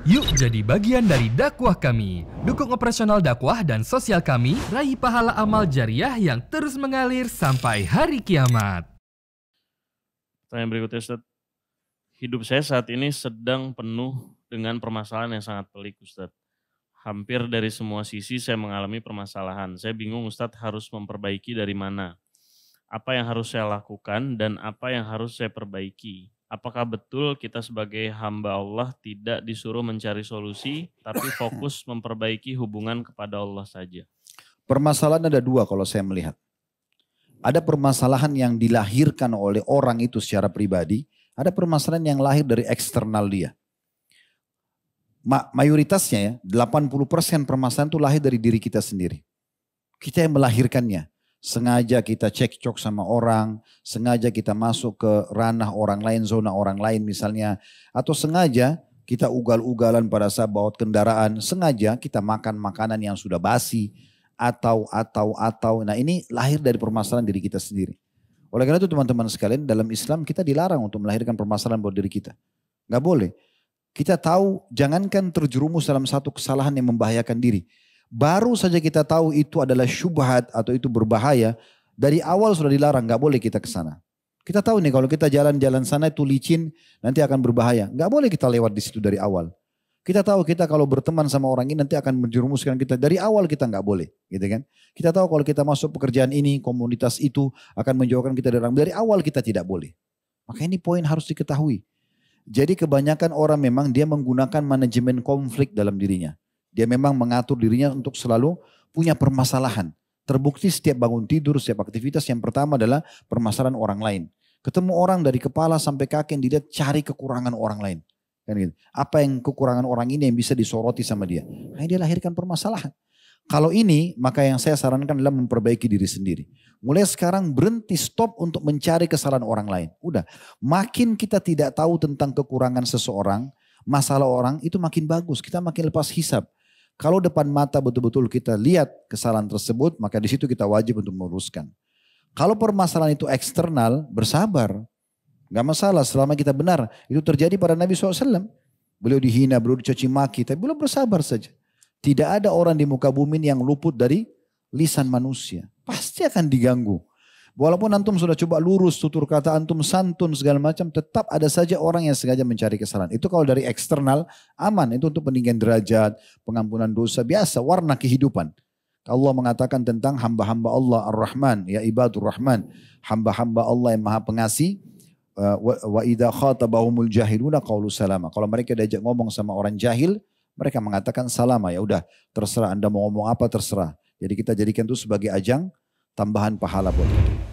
Yuk jadi bagian dari dakwah kami. Dukung operasional dakwah dan sosial kami, raih pahala amal jariah yang terus mengalir sampai hari kiamat. Pertanyaan berikutnya, Ustaz. Hidup saya saat ini sedang penuh dengan permasalahan yang sangat pelik, Ustaz. Hampir dari semua sisi saya mengalami permasalahan. Saya bingung, Ustadz, harus memperbaiki dari mana. Apa yang harus saya lakukan dan apa yang harus saya perbaiki. Apakah betul kita sebagai hamba Allah tidak disuruh mencari solusi, tapi fokus memperbaiki hubungan kepada Allah saja? Permasalahan ada dua kalau saya melihat. Ada permasalahan yang dilahirkan oleh orang itu secara pribadi, ada permasalahan yang lahir dari eksternal dia. Mayoritasnya ya, 80% permasalahan itu lahir dari diri kita sendiri. Kita yang melahirkannya. Sengaja kita cekcok sama orang, sengaja kita masuk ke ranah orang lain, zona orang lain misalnya. Atau sengaja kita ugal-ugalan pada saat bawa kendaraan, sengaja kita makan makanan yang sudah basi. Atau. Nah ini lahir dari permasalahan diri kita sendiri. Oleh karena itu teman-teman sekalian, dalam Islam kita dilarang untuk melahirkan permasalahan buat diri kita. Gak boleh. Kita tahu jangankan terjerumus dalam satu kesalahan yang membahayakan diri. Baru saja kita tahu itu adalah syubhat atau itu berbahaya. Dari awal sudah dilarang, gak boleh kita ke sana. Kita tahu nih kalau kita jalan-jalan sana itu licin, nanti akan berbahaya. Gak boleh kita lewat di situ dari awal. Kita tahu kita kalau berteman sama orang ini nanti akan menjerumuskan kita. Dari awal kita gak boleh. Gitu kan? Kita tahu kalau kita masuk pekerjaan ini, komunitas itu akan menjauhkan kita dari orang. Dari awal kita tidak boleh. Maka ini poin harus diketahui. Jadi kebanyakan orang memang dia menggunakan manajemen konflik dalam dirinya. Dia memang mengatur dirinya untuk selalu punya permasalahan. Terbukti setiap bangun tidur, setiap aktivitas yang pertama adalah permasalahan orang lain. Ketemu orang dari kepala sampai kaki dia cari kekurangan orang lain. Kan gitu. Apa yang kekurangan orang ini yang bisa disoroti sama dia. Nah, dia lahirkan permasalahan. Kalau ini maka yang saya sarankan adalah memperbaiki diri sendiri. Mulai sekarang berhenti stop untuk mencari kesalahan orang lain. Udah, makin kita tidak tahu tentang kekurangan seseorang, masalah orang itu makin bagus. Kita makin lepas hisab. Kalau depan mata betul-betul kita lihat kesalahan tersebut, maka di situ kita wajib untuk meluruskan. Kalau permasalahan itu eksternal, bersabar. Gak masalah selama kita benar. Itu terjadi pada Nabi SAW. Beliau dihina, beliau dicaci maki, tapi beliau bersabar saja. Tidak ada orang di muka bumi yang luput dari lisan manusia. Pasti akan diganggu. Walaupun antum sudah coba lurus, tutur kata antum santun segala macam, tetap ada saja orang yang sengaja mencari kesalahan. Itu kalau dari eksternal aman, itu untuk peninggian derajat, pengampunan dosa, biasa, warna kehidupan. Allah mengatakan tentang hamba-hamba Allah Ar-Rahman, ya ibadur Rahman, hamba-hamba Allah yang maha pengasih, wa idha khatabahumul jahiluna qaulu salama. Kalau mereka diajak ngomong sama orang jahil, mereka mengatakan salama, ya udah terserah Anda mau ngomong apa terserah. Jadi kita jadikan itu sebagai ajang tambahan pahala buat kita.